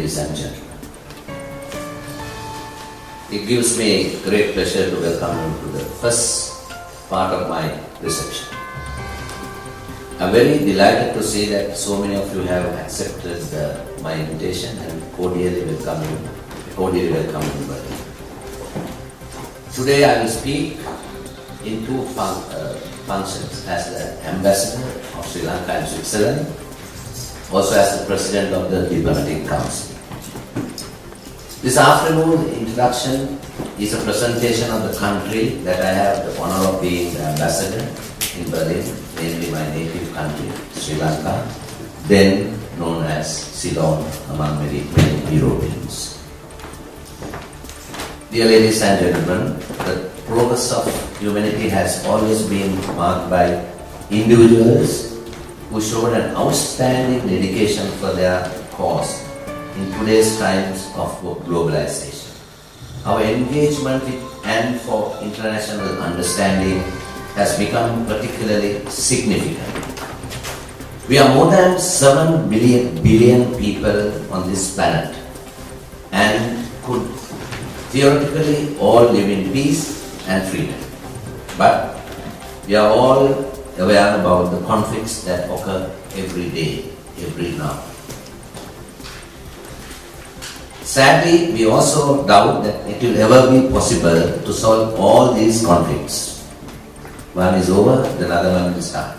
ladies and gentlemen. It gives me great pleasure to welcome you to the first part of my reception. I'm very delighted to see that so many of you have accepted my invitation and cordially welcome you in Berlin. Today I will speak in two functions as the Ambassador of Sri Lanka and Switzerland, also as the President of the Diplomatic Council. This afternoon introduction is a presentation of the country that I have the honor of being the Ambassador in Berlin, namely my native country, Sri Lanka, then known as Ceylon among many Europeans. Dear ladies and gentlemen, the progress of humanity has always been marked by individuals who showed an outstanding dedication for their cause in today's times of globalization. Our engagement with and for international understanding has become particularly significant. We are more than 7 billion people on this planet and could theoretically all live in peace and freedom. But we are all aware about the conflicts that occur every day, every now. Sadly, we also doubt that it will ever be possible to solve all these conflicts. One is over, the other one will start.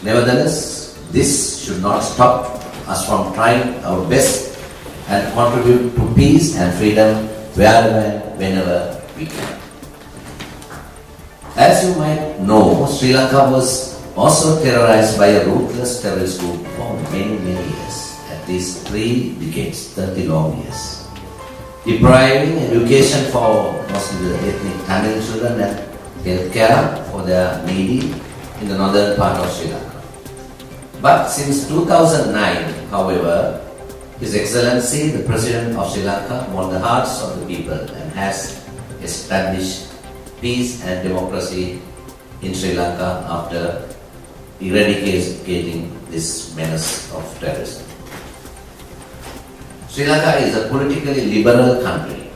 Nevertheless, this should not stop us from trying our best and contribute to peace and freedom wherever and whenever we can. As you might know, Sri Lanka was also terrorized by a ruthless terrorist group for many years, at least 3 decades, 30 long years, depriving education for mostly the ethnic Tamil children and healthcare for their needy in the northern part of Sri Lanka. But since 2009, however, His Excellency, the President of Sri Lanka, won the hearts of the people and has established peace and democracy in Sri Lanka after eradicating this menace of terrorism. Sri Lanka is a politically liberal country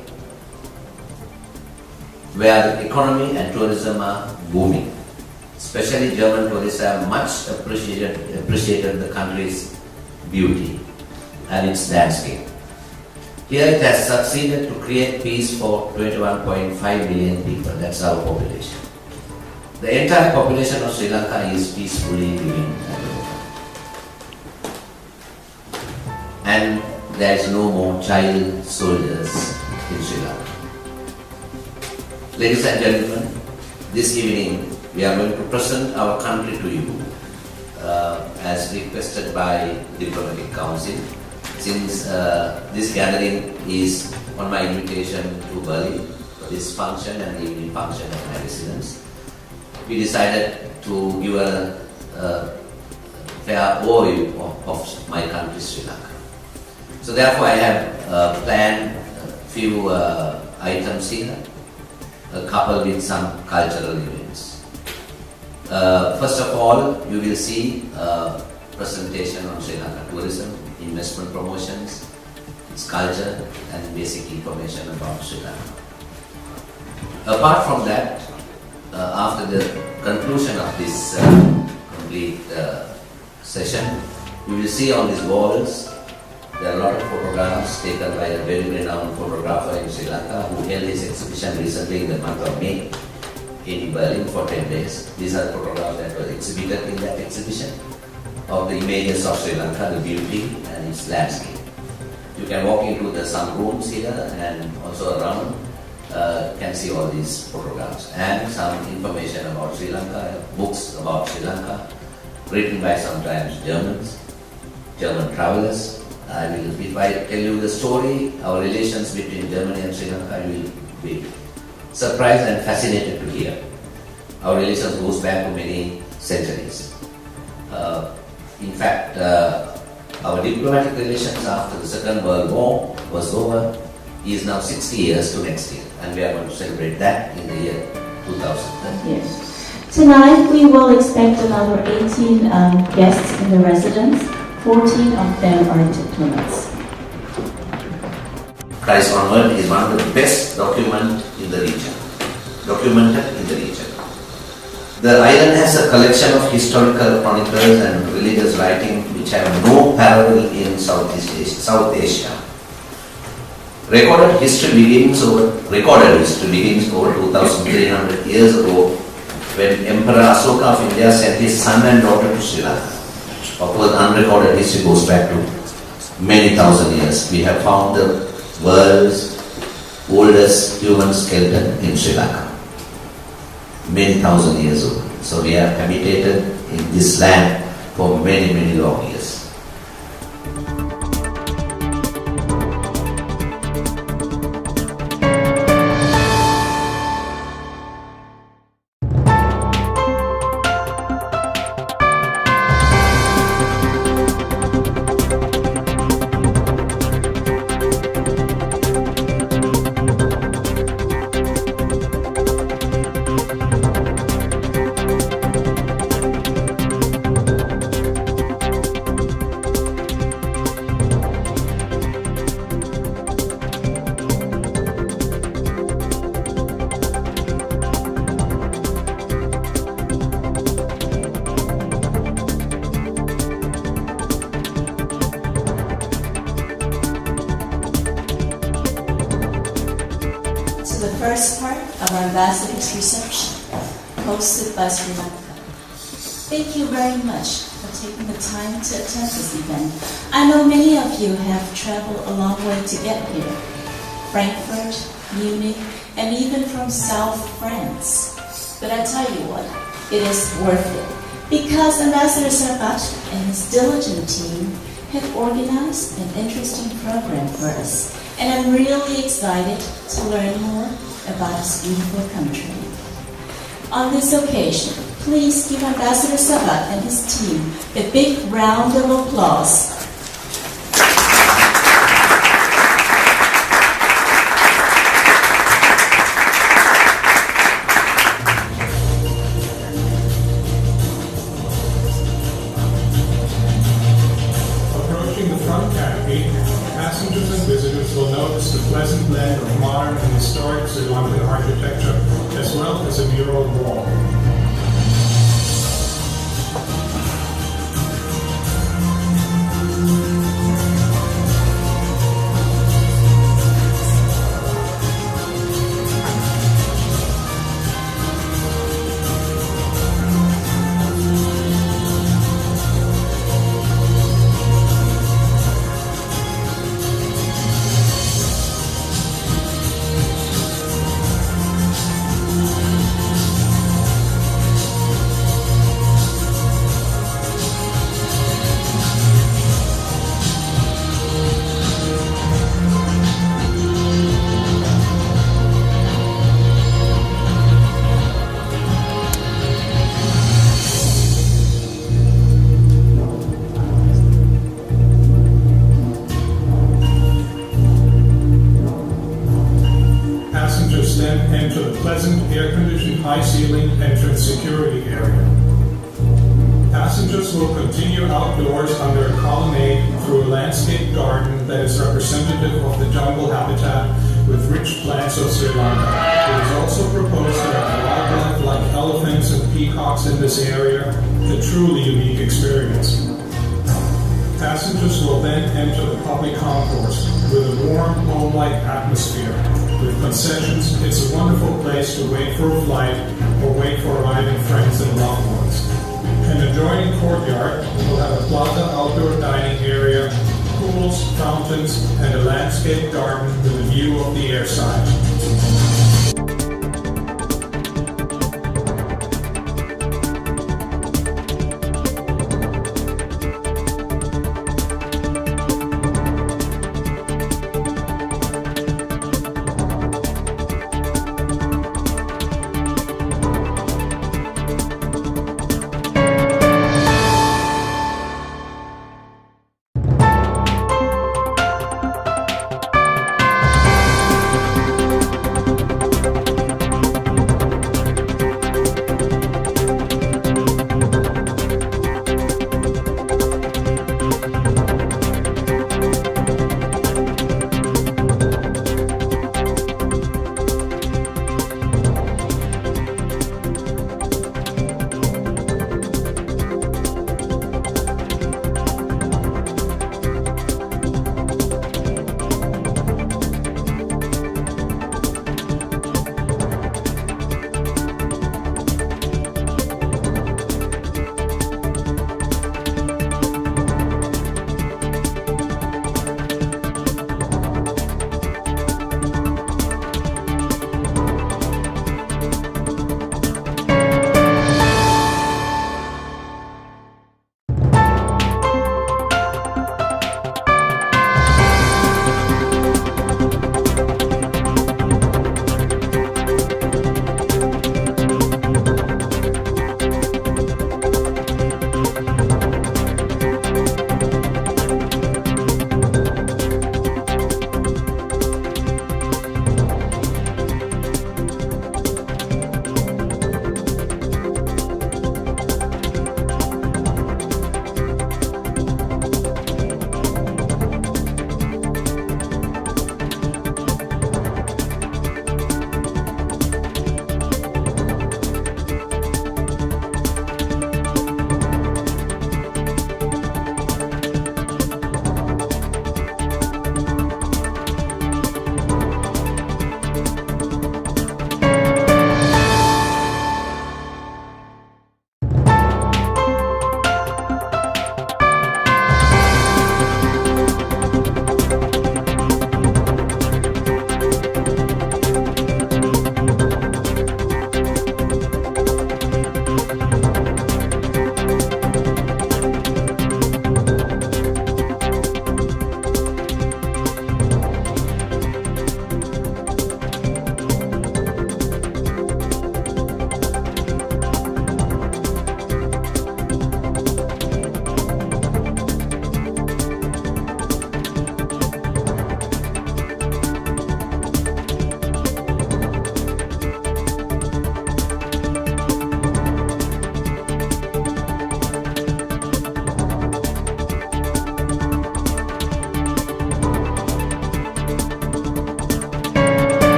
where the economy and tourism are booming. Especially German tourists have much appreciated the country's beauty and its landscape. Here it has succeeded to create peace for 21.5 million people, that's our population. The entire population of Sri Lanka is peacefully living at home. And there is no more child soldiers in Sri Lanka. Ladies and gentlemen, this evening we are going to present our country to you as requested by the Diplomatic Council. Since this gathering is on my invitation to Berlin for this function and the evening function of my residence, we decided to give a fair overview of my country, Sri Lanka. So therefore I have planned a few items here, coupled with some cultural events. First of all, you will see a presentation on Sri Lanka tourism, investment promotions, its culture, and basic information about Sri Lanka. Apart from that, after the conclusion of this complete session, you will see on these walls there are a lot of photographs taken by a very renowned photographer in Sri Lanka who held his exhibition recently in the month of May in Berlin for 10 days. These are the photographs that were exhibited in that exhibition of the images of Sri Lanka, the beauty and its landscape. You can walk into some rooms here and also around can see all these photographs and some information about Sri Lanka, books about Sri Lanka written by sometimes German travelers. If I tell you the story, our relations between Germany and Sri Lanka, you will be surprised and fascinated to hear. Our relations goes back to many centuries. In fact, our diplomatic relations after the Second World War was over is now 60 years to next year, and we are going to celebrate that in the year 2010. Yes. Tonight we will expect another 18 guests in the residence. 14 of them are diplomats. Christ onward is one of the best documented in the region. The island has a collection of historical chronicles and religious writings which have no parallel in South Asia. Recorded history begins over 2,300 years ago when Emperor Asoka of India sent his son and daughter to Sri Lanka. Of course, unrecorded history goes back to many thousand years. We have found the world's oldest human skeleton in Sri Lanka, many thousand years old. So we have habitated in this land for many, many long years. The first part of our ambassador's reception, hosted by Sri Lanka. Thank you very much for taking the time to attend this event. I know many of you have traveled a long way to get here. Frankfurt, Munich, and even from South France. But I tell you what, it is worth it. Because Ambassador Sarbat and his diligent team have organized an interesting program for us. And I'm really excited to learn more about this beautiful country. On this occasion, please give Ambassador Sabat and his team a big round of applause. Approaching the front canopy, passengers and visitors will notice the pleasant blend of modern and historic Sri Lankan architecture, as well as a mural wall. Then enter the pleasant air-conditioned high-ceiling entrance security area. Passengers will continue outdoors under a colonnade through a landscape garden that is representative of the jungle habitat with rich plants of Sri Lanka. It is also proposed to have wildlife like elephants and peacocks in this area, a truly unique experience. Passengers will then enter the public concourse with a warm, home-like atmosphere. With concessions, it's a wonderful place to wait for a flight or wait for arriving friends and loved ones. An adjoining courtyard will have a plaza outdoor dining area, pools, fountains, and a landscape garden with a view of the airside.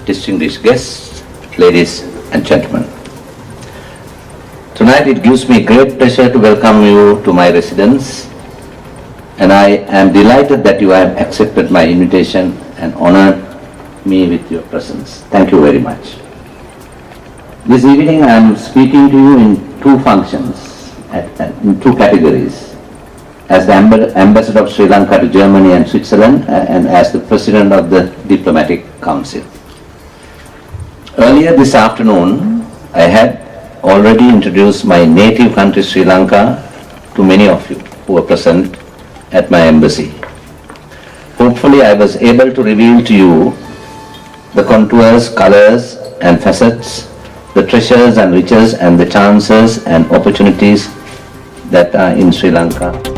distinguished guests, ladies and gentlemen. Tonight it gives me great pleasure to welcome you to my residence, and I am delighted that you have accepted my invitation and honored me with your presence. Thank you very much. This evening I am speaking to you in two functions, in two categories. As the Ambassador of Sri Lanka to Germany and Switzerland, and as the President of the Diplomatic Council. Earlier this afternoon, I had already introduced my native country Sri Lanka to many of you who were present at my embassy. Hopefully I was able to reveal to you the contours, colors and facets, the treasures and riches and the chances and opportunities that are in Sri Lanka.